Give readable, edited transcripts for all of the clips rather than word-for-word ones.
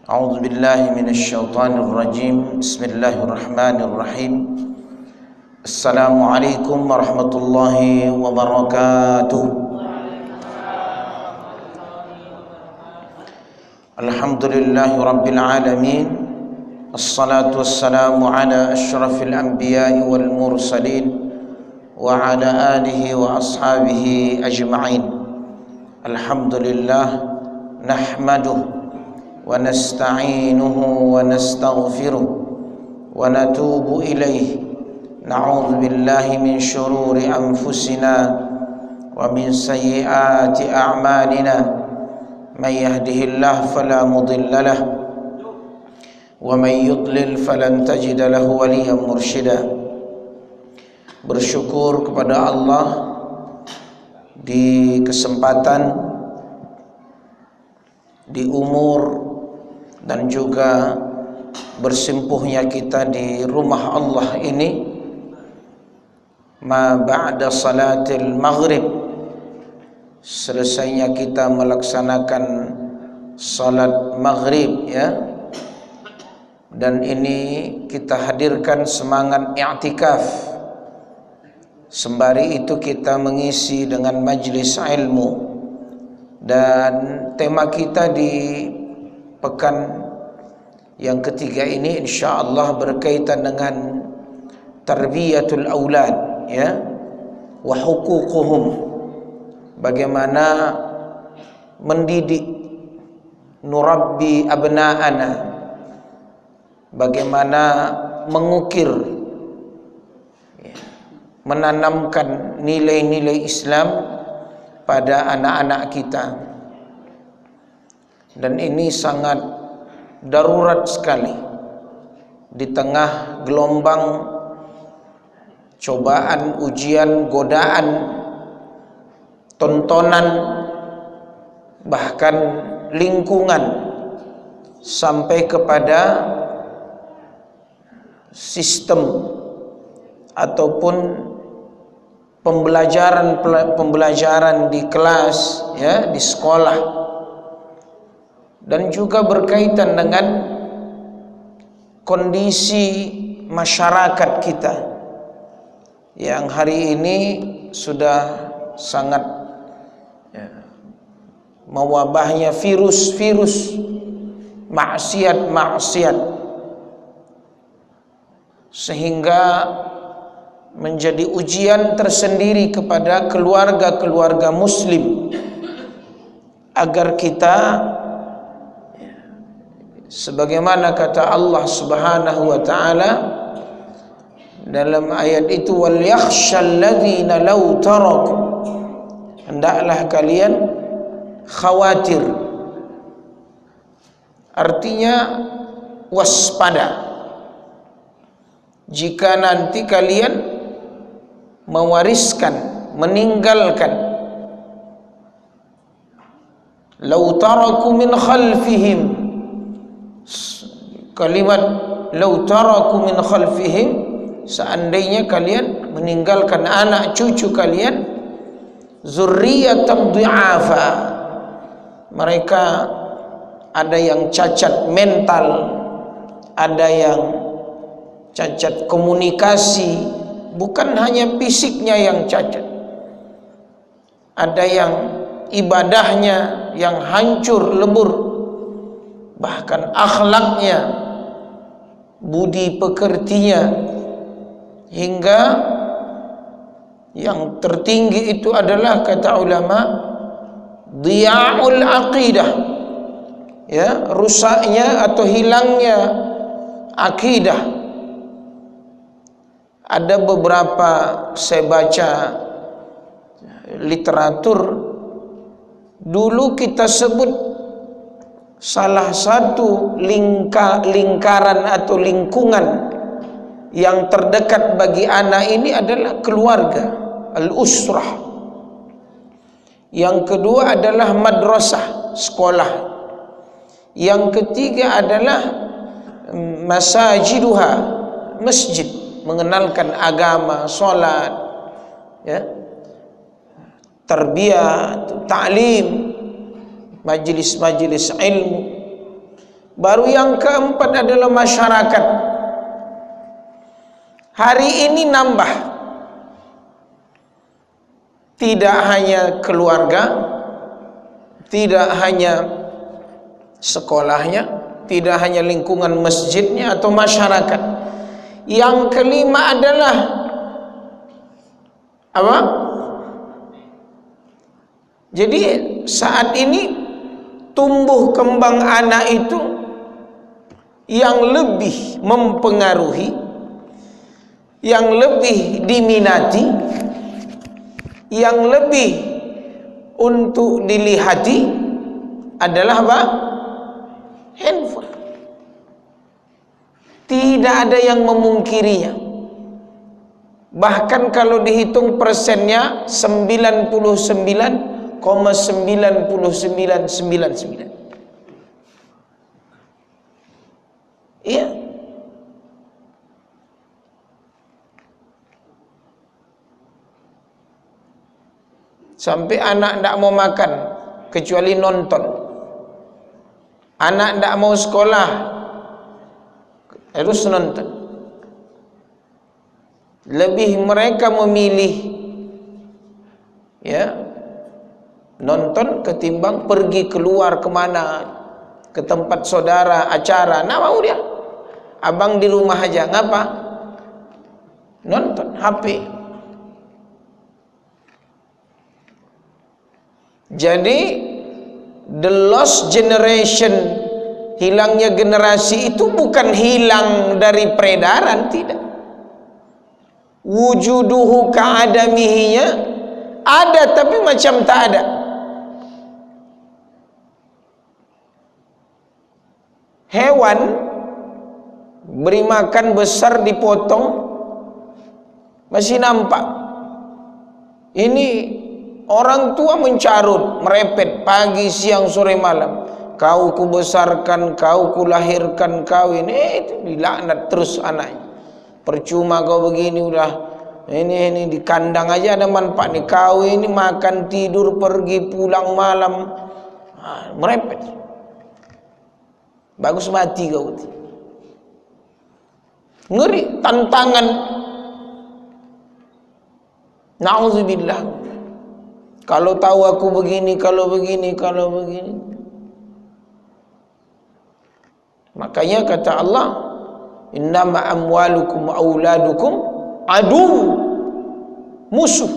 A'udzu billahi minasyaitonir rajim. Bismillahirrahmanirrahim. Assalamualaikum warahmatullahi wabarakatuh. Alhamdulillahi rabbil alamin. Assalatu wassalamu ala asyrafil anbiya'i wal mursalin wa ala alihi wa ashabihi ajma'in. Alhamdulillah nahmaduhu wa nasta'inuhu wa nastaghfiruh wa natubu ilayh. Na'udzu billahi min syururi anfusina wa min sayyiati a'malina. Man yahdihillahu fala mudilla lahu wa man yudlil falan tajida lahu waliyyan mursyida. Bersyukur kepada Allah di kesempatan, di umur, dan juga bersimpuhnya kita di rumah Allah ini ma ba'da salatil maghrib, selesainya kita melaksanakan salat maghrib, ya. Dan ini kita hadirkan semangat i'tikaf. Sembari itu kita mengisi dengan majlis ilmu. Dan tema kita di pekan yang ketiga ini insyaallah berkaitan dengan tarbiyatul aulad, ya, wa huququhum. Bagaimana mendidik, nurabbi abna'ana, bagaimana mengukir, menanamkan nilai-nilai Islam pada anak-anak kita. Dan ini sangat darurat sekali di tengah gelombang cobaan, ujian, godaan, tontonan, bahkan lingkungan, sampai kepada sistem ataupun pembelajaran di kelas, ya, di sekolah. Dan juga berkaitan dengan kondisi masyarakat kita yang hari ini sudah sangat, ya, mewabahnya virus-virus maksiat-maksiat, sehingga menjadi ujian tersendiri kepada keluarga-keluarga muslim agar kita, sebagaimana kata Allah Subhanahu wa taala dalam ayat itu, wal yakhshal ladzina law taraku, hendaklah kalian khawatir, artinya waspada, jika nanti kalian mewariskan, meninggalkan, law taraku min khalfihim, kalimat law taraku min khalfihim, seandainya kalian meninggalkan anak cucu kalian, zurriyatan dhi'afa, mereka ada yang cacat mental, ada yang cacat komunikasi, bukan hanya fisiknya yang cacat, ada yang ibadahnya yang hancur lebur, bahkan akhlaknya, budi pekertinya, hingga yang tertinggi itu adalah, kata ulama, dhiya'ul aqidah, ya, rusaknya atau hilangnya akidah. Ada beberapa, saya baca literatur, dulu kita sebut salah satu lingkaran atau lingkungan yang terdekat bagi anak ini adalah keluarga, al-usrah. Yang kedua adalah madrasah, sekolah. Yang ketiga adalah masajiduha, masjid, mengenalkan agama, sholat, ya, tarbiyah, ta'lim, majelis-majelis ilmu. Baru yang keempat adalah masyarakat. Hari ini nambah. Tidak hanya keluarga, tidak hanya sekolahnya, tidak hanya lingkungan masjidnya atau masyarakat. Yang kelima adalah apa? Jadi saat ini tumbuh kembang anak itu yang lebih mempengaruhi, yang lebih diminati, yang lebih untuk dilihati adalah apa? Handphone. Tidak ada yang memungkirinya. Bahkan kalau dihitung persennya 99,9999. Iya. Sampai anak tidak mau makan kecuali nonton. Anak tidak mau sekolah harus nonton. Lebih mereka memilih ya nonton ketimbang pergi keluar kemana, ke tempat saudara, acara. Nah mau dia, abang di rumah aja, ngapa? Nonton HP. Jadi the lost generation, hilangnya generasi itu bukan hilang dari peredaran, tidak. Wujuduhu ka'adamihinya ada tapi macam tak ada. Hewan beri makan besar dipotong masih nampak. Ini orang tua mencarut, merepet pagi, siang, sore, malam. Kau kubesarkan, kau kulahirkan, kau ini itu dilaknat terus anaknya. Percuma kau begini, udah ini di kandang aja ada manfaat nih. Kau ini makan, tidur, pergi, pulang malam, merepet. Bagus mati kau. Ngeri, tantangan. Na'udzubillah. Kalau tahu aku begini, kalau begini, kalau begini. Makanya kata Allah, innama amwalukum wa auladukum adu, musuh.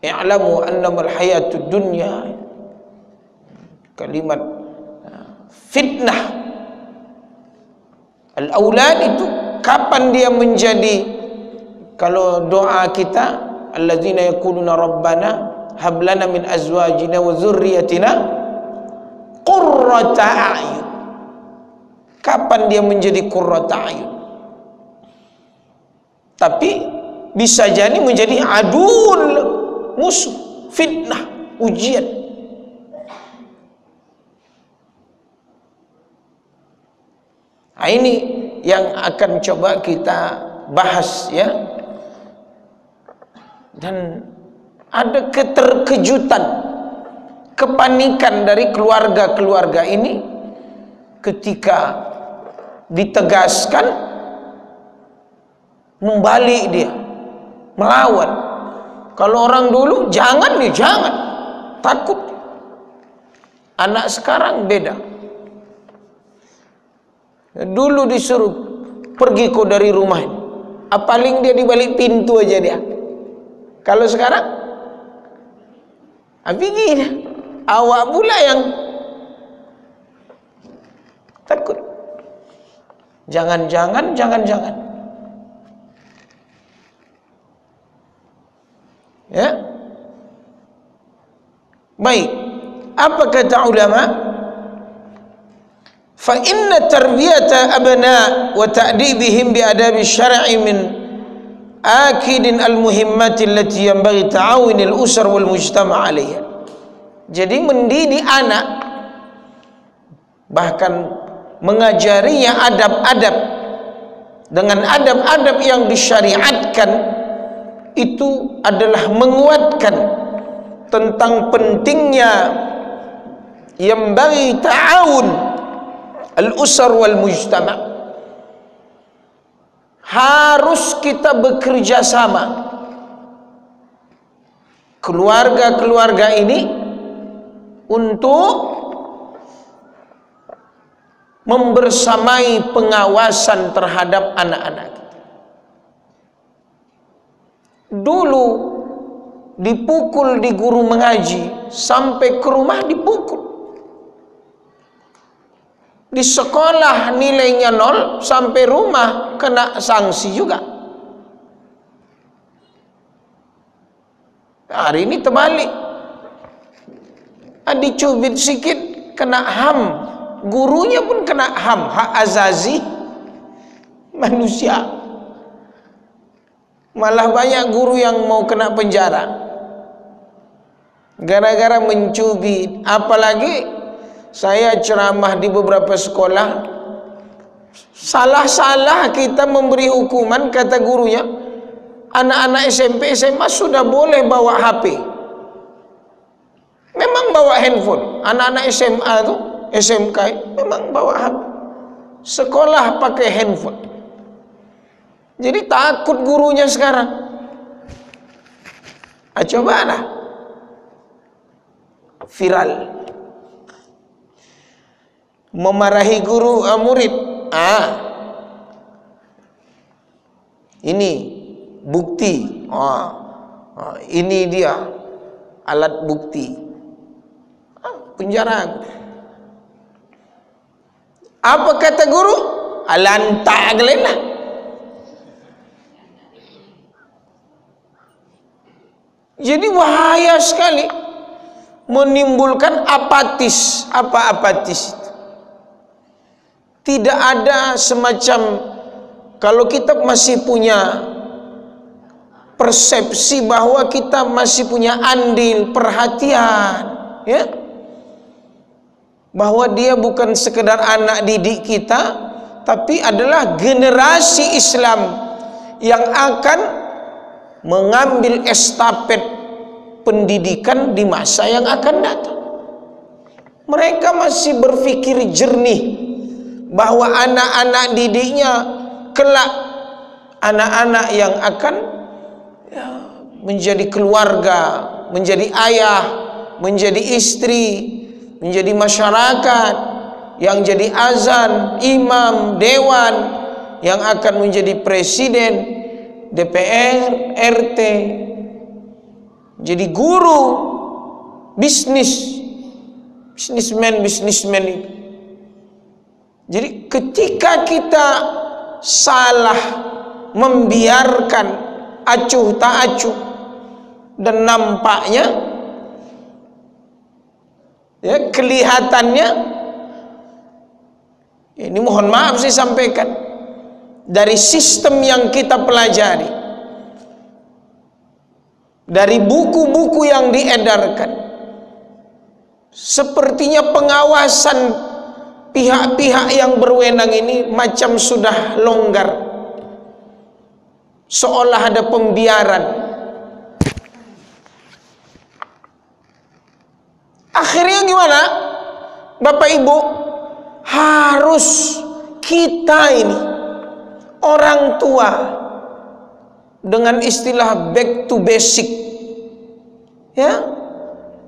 I'lamu annamal hayatud dunya, kalimat fitnah. Al-aulad itu kapan dia menjadi, kalau doa kita alladzina yaquluna rabbana hab lana min azwajina wa dzurriyyatina qurrata a'yun. Kapan dia menjadi qurrata a'yun? Tapi bisa jadi menjadi adul, musuh, fitnah, ujian. Nah, ini yang akan coba kita bahas ya. Dan ada keterkejutan, kepanikan dari keluarga-keluarga ini ketika ditegaskan, membalik dia, melawan. Kalau orang dulu jangan nih, jangan, takut. Anak sekarang beda. Dulu disuruh pergi kau dari rumah ini, paling dia di balik pintu aja dia. Kalau sekarang begini, awak pula yang takut. Jangan-jangan. Ya. Baik. Apa kata ulama? Fa inna tarbiyata abna wa ta'dibihim bi adabi syar'i min akidin al-muhimmati allati yanbaghi ta'awun al-usar wal mujtama' 'alayha. Jadi mendidik anak, bahkan mengajarinya adab-adab dengan adab-adab yang disyariatkan, itu adalah menguatkan tentang pentingnya yang bagi ta'awun al-usar wal mujtama'. Harus kita bekerja sama, keluarga-keluarga ini, untuk membersamai pengawasan terhadap anak-anak kita. Dulu dipukul di guru mengaji, sampai ke rumah dipukul. Di sekolah nilainya 0, sampai rumah kena sanksi juga. Hari ini terbalik. Dicubit sikit kena HAM, gurunya pun kena HAM, hak azazi manusia. Malah banyak guru yang mau kena penjara gara-gara mencubit. Apalagi saya ceramah di beberapa sekolah, salah-salah kita memberi hukuman, kata gurunya, anak-anak SMP SMA sudah boleh bawa HP. Memang bawa handphone. Anak-anak SMA tuh, SMK memang bawa HP. Sekolah pakai handphone. Jadi takut gurunya sekarang. Cobalah viral, memarahi guru murid. Ini bukti. Ini dia alat bukti. Penjara. Apa kata guru? Lantak gelena. Jadi bahaya sekali, menimbulkan apatis. Apa apatis itu? Tidak ada semacam, kalau kita masih punya persepsi bahwa kita masih punya andil perhatian, ya, bahwa dia bukan sekedar anak didik kita, tapi adalah generasi Islam yang akan mengambil estafet pendidikan di masa yang akan datang. Mereka masih berpikir jernih bahwa anak-anak didiknya kelak anak-anak yang akan menjadi keluarga, menjadi ayah, menjadi istri, menjadi masyarakat, yang jadi azan, imam, dewan, yang akan menjadi presiden, DPR, RT, jadi guru, bisnismen itu. Jadi ketika kita salah membiarkan acuh tak acuh, dan nampaknya, ya, kelihatannya, ini mohon maaf saya sampaikan, dari sistem yang kita pelajari, dari buku-buku yang diedarkan, sepertinya pengawasan pihak-pihak yang berwenang ini macam sudah longgar, seolah ada pembiaran. Akhirnya gimana? Bapak Ibu, harus kita ini orang tua, dengan istilah back to basic, ya,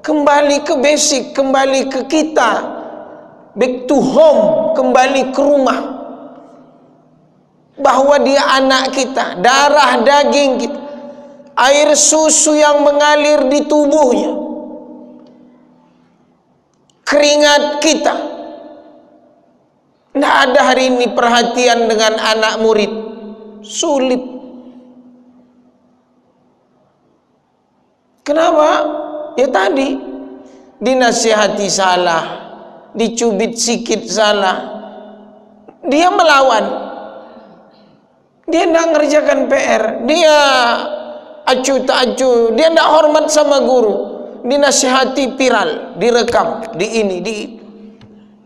kembali ke basic, kembali ke kita, back to home, kembali ke rumah, bahwa dia anak kita, darah daging kita, air susu yang mengalir di tubuhnya, keringat kita. Tidak ada hari ini perhatian dengan anak murid, sulit. Kenapa? Ya tadi, dinasihati salah, dicubit sikit salah, dia melawan, dia tidak mengerjakan PR, dia acuh tak acuh, dia tidak hormat sama guru, dinasihati viral, direkam, di ini, di itu.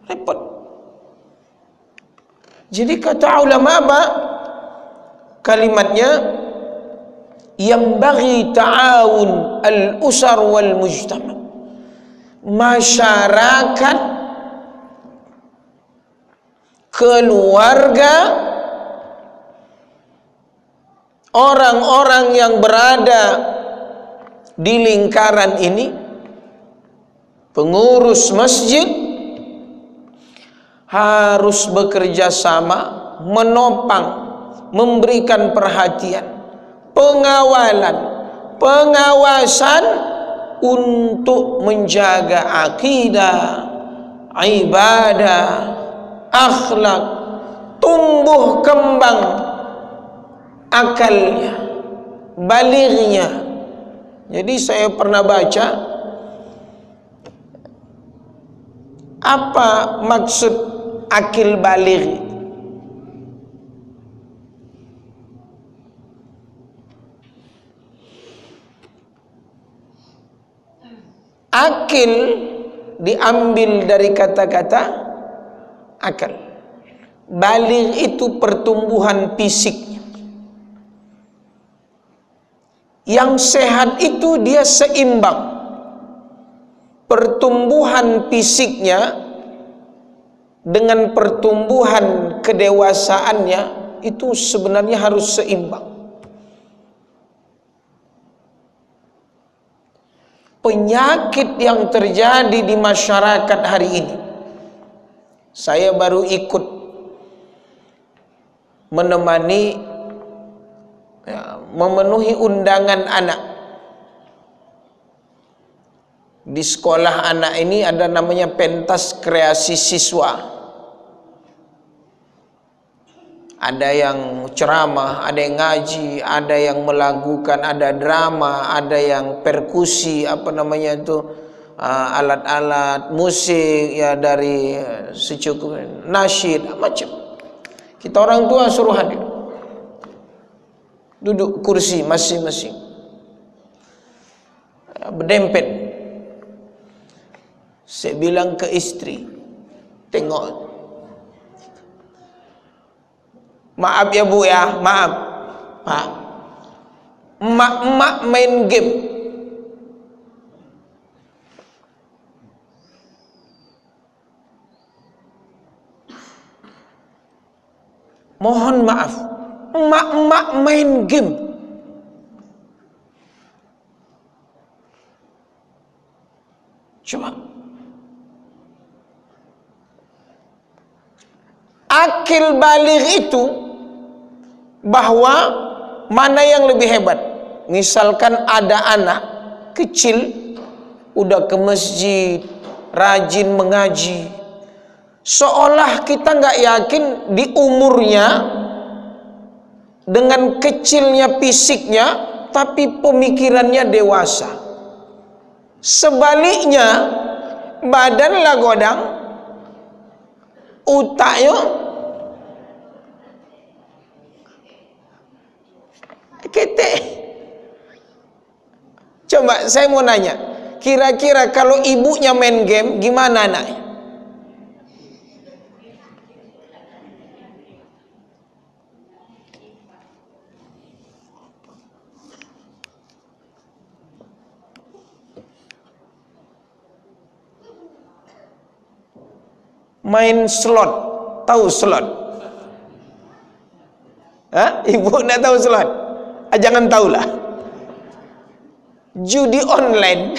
Repot. Jadi kata ulama apa? Kalimatnya, yang bagi ta'awun al-usar wal mujtama'. masyarakat, keluarga, orang-orang yang berada di lingkaran ini, pengurus masjid, harus bekerja sama, menopang, memberikan perhatian, pengawalan, pengawasan untuk menjaga akidah, ibadah, akhlak, tumbuh kembang akalnya, balighnya. Jadi saya pernah baca, apa maksud akil baligh? Akil diambil dari kata-kata akal. Baligh itu pertumbuhan fisik. Yang sehat itu dia seimbang. Pertumbuhan fisiknya dengan pertumbuhan kedewasaannya itu sebenarnya harus seimbang. Penyakit yang terjadi di masyarakat hari ini, saya baru ikut menemani, memenuhi undangan anak di sekolah anak ini. Ada namanya pentas kreasi siswa. Ada yang ceramah, ada yang ngaji, ada yang melakukan, ada drama, ada yang perkusi, apa namanya itu, alat-alat musik ya, dari secukupnya, nasyid, macam. Kita orang tua suruh hadir, duduk kursi masing-masing, berdempet. Saya bilang ke istri, tengok, maaf ya Bu ya, maaf Pak, emak-emak main game. Mohon maaf, emak-emak main game. Coba, akil baligh itu bahwa mana yang lebih hebat. Misalkan ada anak kecil udah ke masjid, rajin mengaji, seolah kita nggak yakin di umurnya, dengan kecilnya fisiknya, tapi pemikirannya dewasa. Sebaliknya, badan lagodang, utaknya ketek. Coba saya mau nanya, kira-kira kalau ibunya main game, gimana anaknya? Main slot, tahu slot? Hah? Ibu nak tahu slot? Jangan tahulah. Judi online.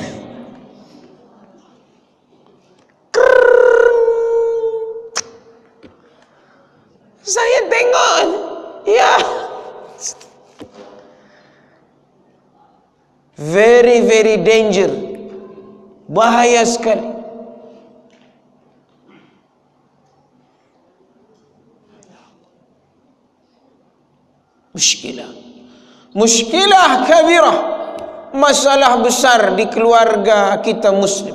Saya tengok, ya, very very danger, bahaya sekali. Muskilah kabirah, masalah besar di keluarga kita muslim.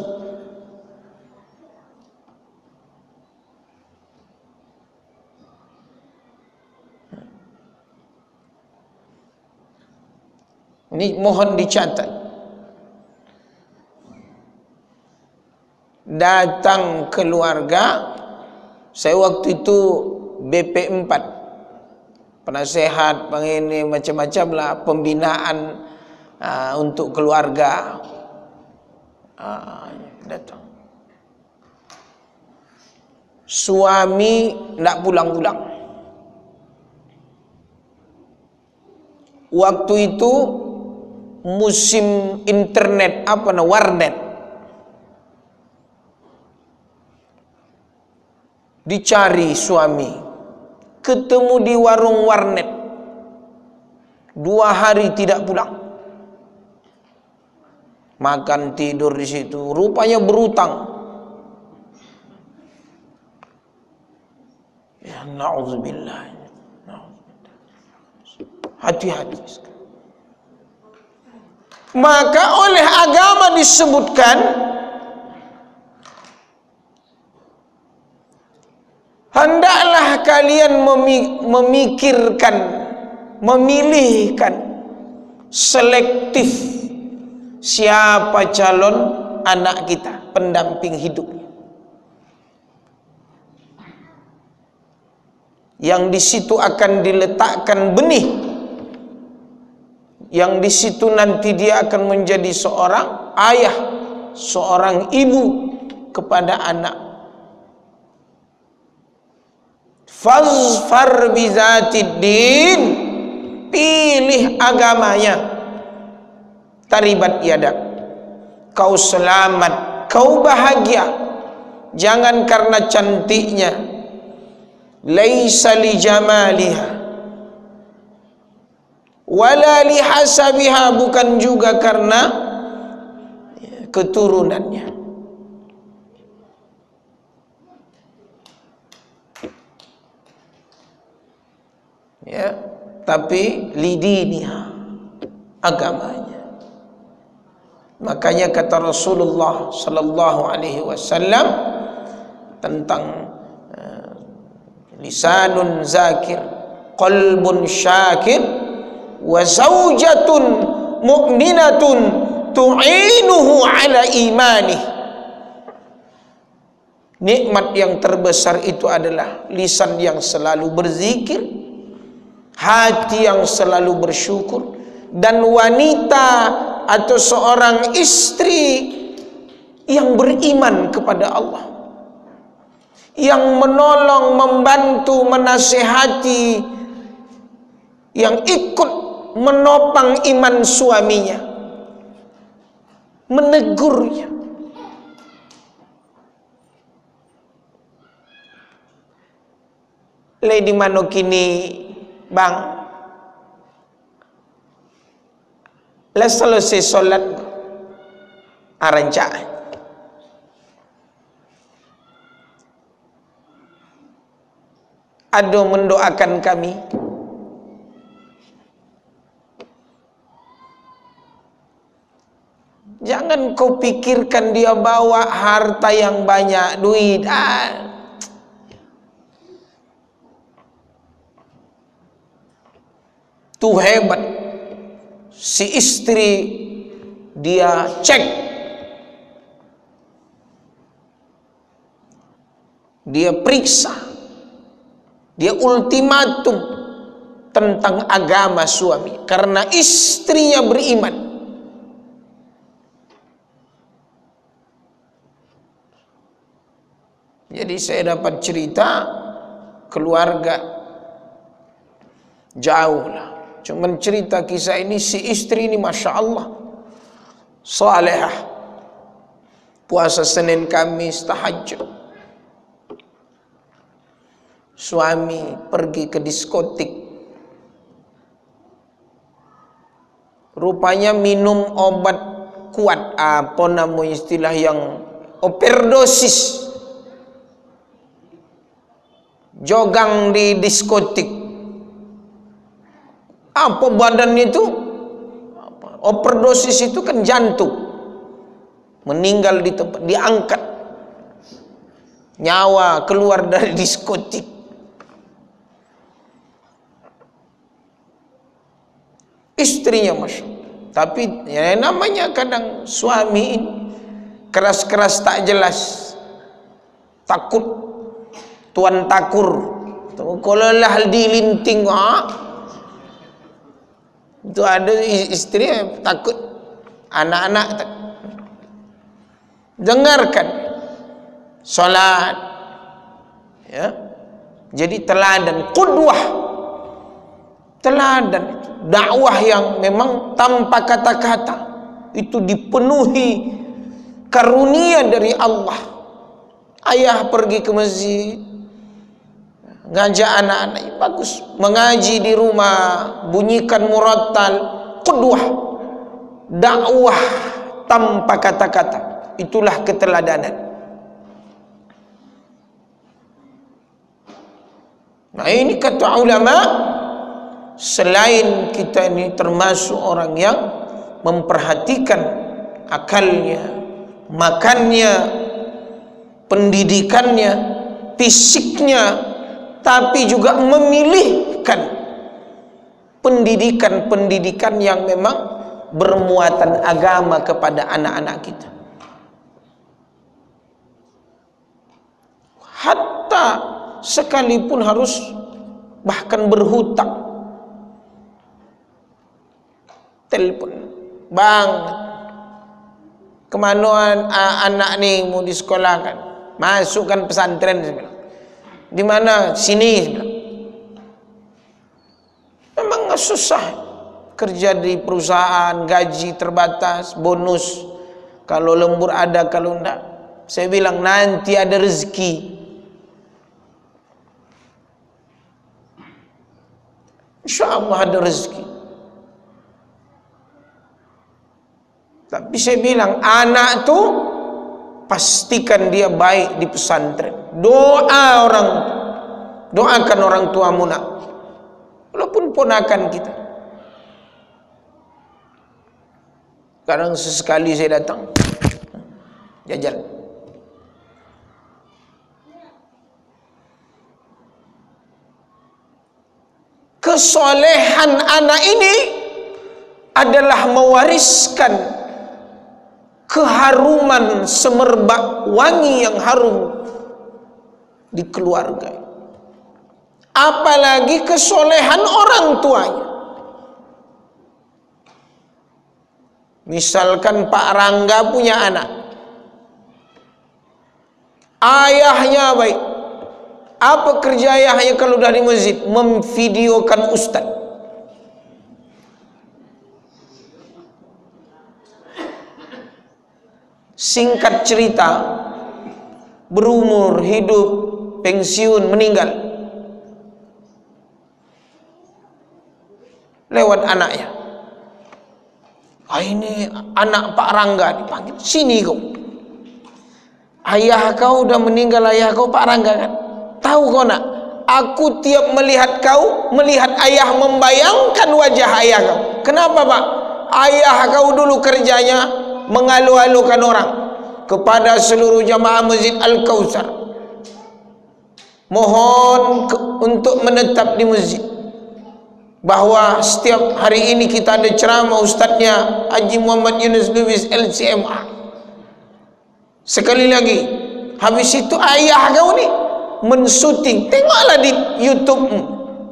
Ini mohon dicatat. Datang keluarga, saya waktu itu BP4, penasehat, pengini macam-macam lah, pembinaan untuk keluarga. Datang. suami tidak pulang-pulang. Waktu itu musim internet, warnet. Dicari suami, ketemu di warung warnet, 2 hari tidak pulang. Makan tidur di situ, rupanya berutang. Ya na'udzubillah. Hati-hati. Maka oleh agama disebutkan hendaklah kalian memikirkan, memilihkan selektif siapa calon anak kita, pendamping hidupnya. Yang di situ akan diletakkan benih, yang di situ nanti dia akan menjadi seorang ayah, seorang ibu kepada anak. Fazfar bizatid din, pilih agamanya. Taribat yadak, kau selamat, kau bahagia. Jangan karena cantiknya, laisa li jamaliha wala li hasabiha, bukan juga karena keturunannya. Ya, tapi lidiniha, agamanya. Makanya kata Rasulullah sallallahu alaihi wasallam tentang lisanun zakir, qalbun syakir, wa zaujatun mu'minatun tu'inuhu ala imanih. Nikmat yang terbesar itu adalah lisan yang selalu berzikir, hati yang selalu bersyukur, dan wanita atau seorang istri yang beriman kepada Allah, yang menolong, membantu, menasihati, yang ikut menopang iman suaminya, menegurnya. Lady mano kini bang, lah selesai solat arancaan, ada mendoakan kami. Jangan kau pikirkan dia bawa harta yang banyak, duit. Tuh hebat. Si istri dia cek, dia periksa, dia ultimatum tentang agama suami, karena istrinya beriman. Jadi saya dapat cerita keluarga jauh lah, cuman cerita kisah ini, si istri ini Masya Allah salehah, puasa Senin Kamis tahajud. Suami pergi ke diskotik, rupanya minum obat kuat, apa namanya istilah yang overdosis, jogang di diskotik. Apa badannya itu? Overdosis itu kan jantung, meninggal di tempat, diangkat, nyawa keluar dari diskotik. Istrinya Masya Allah. Tapi ya, namanya kadang suami ini keras-keras tak jelas, takut tuan takur. Kalau lah dilinting, itu ada istri takut, anak-anak dengarkan, salat, Ya. Jadi teladan, qudwah, teladan, dakwah yang memang tanpa kata-kata, itu dipenuhi karunia dari Allah. Ayah pergi ke masjid, ngajak anak-anak, bagus. Mengaji di rumah, bunyikan murattal, qudwah, dakwah tanpa kata-kata. Itulah keteladanan. Nah, ini kata ulama, selain kita ini termasuk orang yang memperhatikan akalnya, makannya, pendidikannya, fisiknya, tapi juga memilihkan pendidikan-pendidikan yang memang bermuatan agama kepada anak-anak kita. Hatta sekalipun harus bahkan berhutang, telepon, bang, kemana anak nih mau disekolahkan, masukkan pesantren, di mana, sini. Memang susah kerja di perusahaan, gaji terbatas, bonus kalau lembur ada, kalau enggak. Saya bilang nanti ada rezeki, insya Allah ada rezeki. Tapi saya bilang, anak tuh pastikan dia baik di pesantren. Doa orang, doakan orang tuamu nak, walaupun ponakan kita. Kadang sesekali saya datang, jajan. Kesolehan anak ini adalah mewariskan keharuman semerbak wangi yang harum di keluarga. Apalagi kesolehan orang tuanya. Misalkan Pak Rangga punya anak, ayahnya baik. Apa kerja ayahnya kalau udah di masjid? Memvideokan ustaz. Singkat cerita, berumur, hidup, pensiun, meninggal, lewat anaknya. Ini anak Pak Rangga dipanggil, sini kau. Ayah kau udah meninggal, ayah kau Pak Rangga kan? Tahu kau nak? Aku tiap melihat kau, melihat ayah, membayangkan wajah ayah kau. Kenapa Pak? Ayah kau dulu kerjanya mengalu-alukan orang kepada seluruh jamaah Masjid Al-Kautsar, mohon untuk menetap di masjid, bahwa setiap hari ini kita ada ceramah ustadznya Haji Muhammad Yunus Lubis LCMA. Sekali lagi, habis itu ayah kau nih mensyuting, tengoklah di YouTube,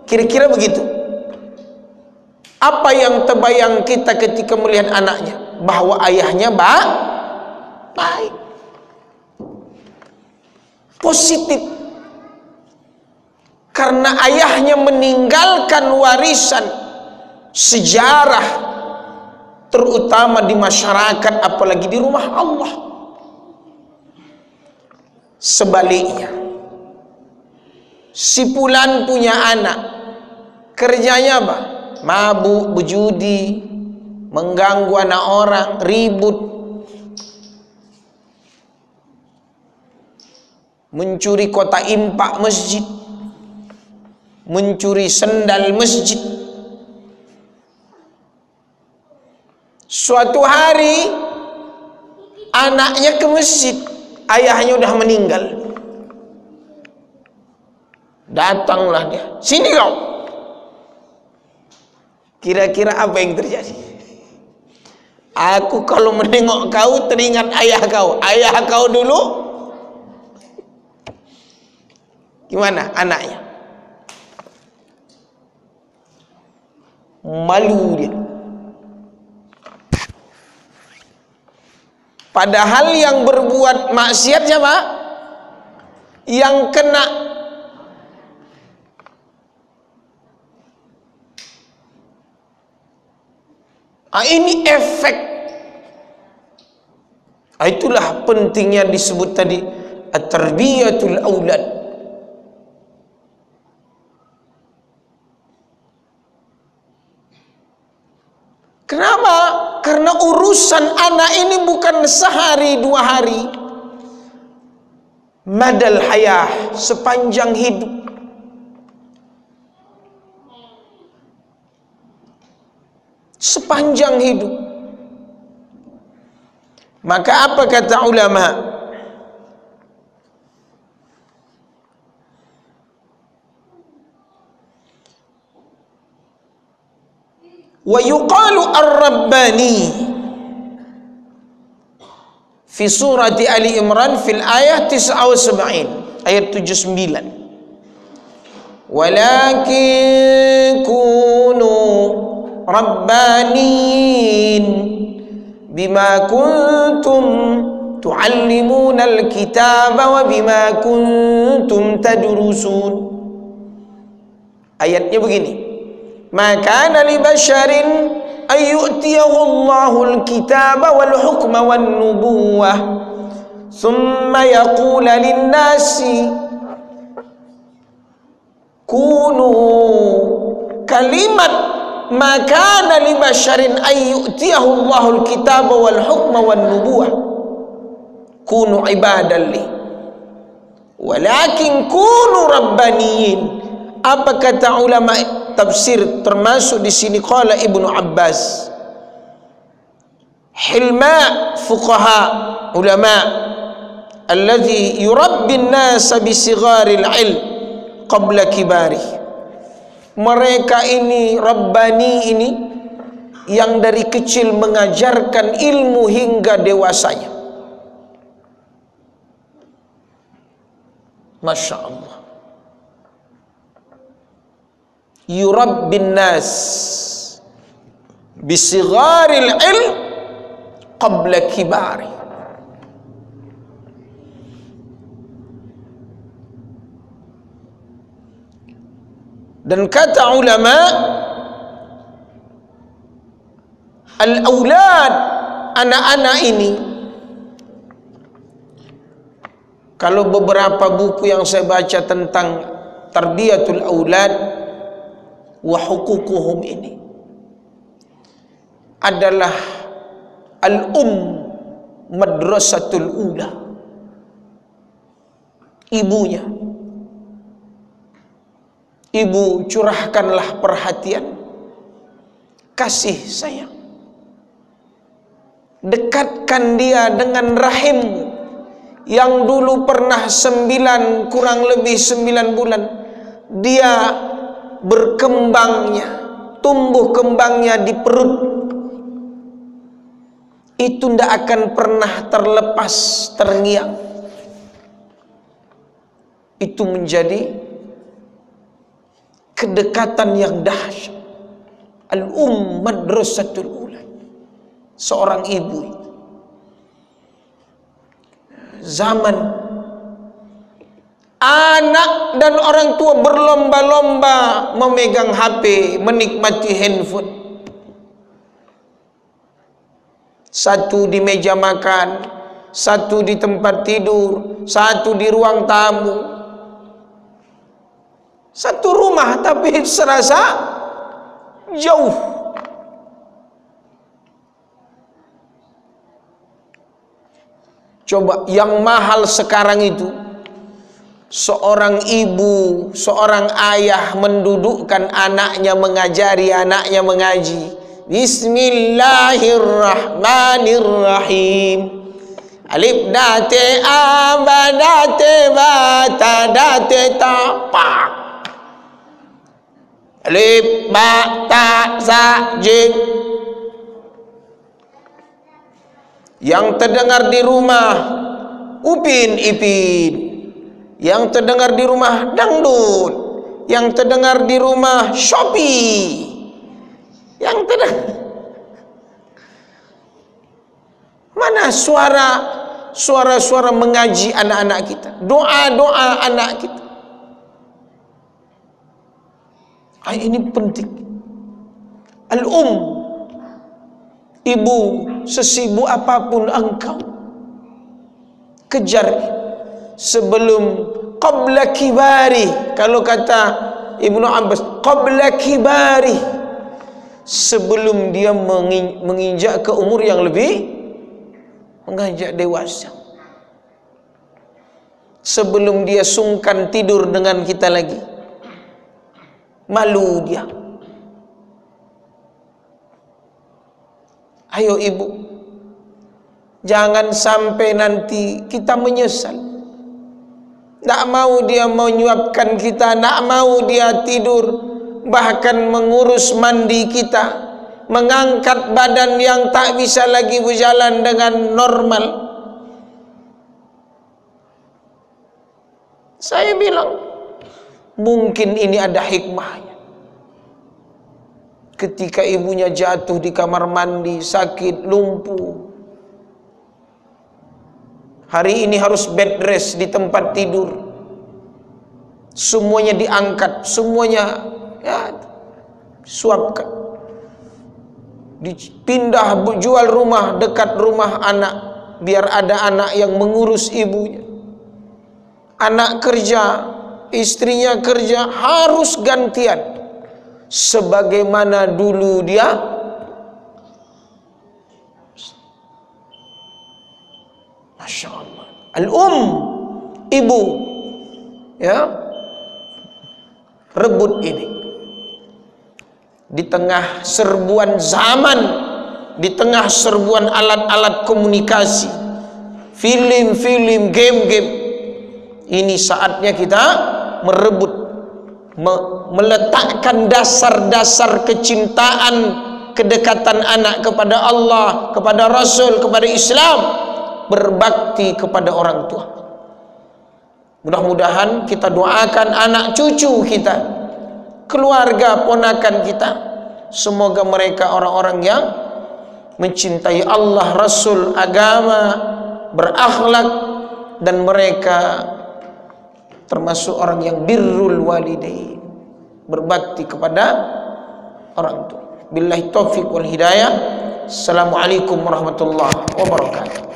kira-kira begitu. Apa yang terbayang kita ketika melihat anaknya? Bahwa ayahnya baik, positif, karena ayahnya meninggalkan warisan sejarah, terutama di masyarakat, apalagi di rumah Allah. Sebaliknya, si Fulan punya anak, kerjanya apa? Mabuk, berjudi, mengganggu anak orang, ribut, mencuri kotak impak masjid, mencuri sendal masjid. Suatu hari anaknya ke masjid, ayahnya udah meninggal. Datanglah dia, sini kau. Kira-kira apa yang terjadi? Aku kalau menengok kau teringat ayah kau. Ayah kau dulu gimana anaknya? Malu dia. Padahal yang berbuat maksiat siapa? Yang kena Ini efek. Itulah pentingnya disebut tadi at-tarbiyatul aulad. Kenapa? Karena urusan anak ini bukan sehari dua hari, madal hayah, sepanjang hidup. Sepanjang hidup. Maka apa kata ulama? Wa yuqalu ar-rabbani fi surati Ali Imran fil ayat 79, ayat 79. Walakin kunu rabbaniin bima kuntum tuallimuna al-kitaba wa bima kuntum tadrusun. Ayatnya begini: maka li basharin ayyutiyahu Allahul kitaba wal hukma wan nubuwah thumma yaqula lin-nasi kunu. Kalimat maka li basharin ayyutiyahu Allahul kitaba wal hukma wan nubuwah kunu ibadan li walakin kunu rabbaniyin. Apa kata ulama tafsir, termasuk di sini qala Ibnu Abbas, hilma fuqaha ulama alladhi yurabbi an-nasa bi sigharil ilm qabla kibari. Mereka ini rabbani ini yang dari kecil mengajarkan ilmu hingga dewasanya. Masya Allah. Yurabbin nas bisigharil ilm qabla kibari. Dan kata ulama, al-aulad, anak-anak ini, kalau beberapa buku yang saya baca tentang tarbiyatul aulad wa huququhum ini adalah madrasatul ula. Ibunya, ibu curahkanlah perhatian, kasih sayang, dekatkan dia dengan rahimmu yang dulu pernah kurang lebih 9 bulan dia berkembangnya, tumbuh kembangnya di perut, itu tidak akan pernah terlepas, terngiang. Itu menjadi kedekatan yang dahsyat. Madrasatul ula. Seorang ibu, zaman anak dan orang tua berlomba-lomba memegang HP, menikmati handphone. Satu di meja makan, satu di tempat tidur, satu di ruang tamu. Satu rumah tapi serasa jauh. Coba yang mahal sekarang itu, seorang ibu, seorang ayah mendudukkan anaknya, mengajari anaknya mengaji. Bismillahirrahmanirrahim. Alif date aba date ba ta date ta pa. Alif ba ta za jim. Yang terdengar di rumah upin ipin, yang terdengar di rumah dangdut, yang terdengar di rumah Shopee, yang terdengar mana suara-suara mengaji anak-anak kita, doa-doa anak kita. Ini penting. ibu, sesibuk apapun engkau, kejar sebelum qabla kibari. Kalau kata Ibnu Abbas, qabla kibari, sebelum dia menginjak ke umur yang lebih menginjak dewasa, sebelum dia sungkan tidur dengan kita lagi, malu dia. Ayo ibu, jangan sampai nanti kita menyesal. Tak mau dia menyuapkan kita, tak mau dia tidur, bahkan mengurus mandi kita, mengangkat badan yang tak bisa lagi berjalan dengan normal. Saya bilang, mungkin ini ada hikmahnya. Ketika ibunya jatuh di kamar mandi, sakit, lumpuh, hari ini harus bed rest di tempat tidur, semuanya diangkat, semuanya ya, suapkan, dipindah, jual rumah dekat rumah anak, biar ada anak yang mengurus ibunya. Anak kerja, istrinya kerja, harus gantian. Sebagaimana dulu dia Masya Allah, ibu, ya, rebut ini di tengah serbuan zaman, di tengah serbuan alat-alat komunikasi, film-film, game-game. Ini saatnya kita merebut, meletakkan dasar-dasar kecintaan, kedekatan anak kepada Allah, kepada Rasul, kepada Islam, berbakti kepada orang tua. Mudah-mudahan kita doakan anak cucu kita, keluarga ponakan kita, semoga mereka orang-orang yang mencintai Allah, Rasul, agama, berakhlak, dan mereka termasuk orang yang birrul walidain, berbakti kepada orang tua. Billahi taufiq wal hidayah. Assalamualaikum warahmatullahi wabarakatuh.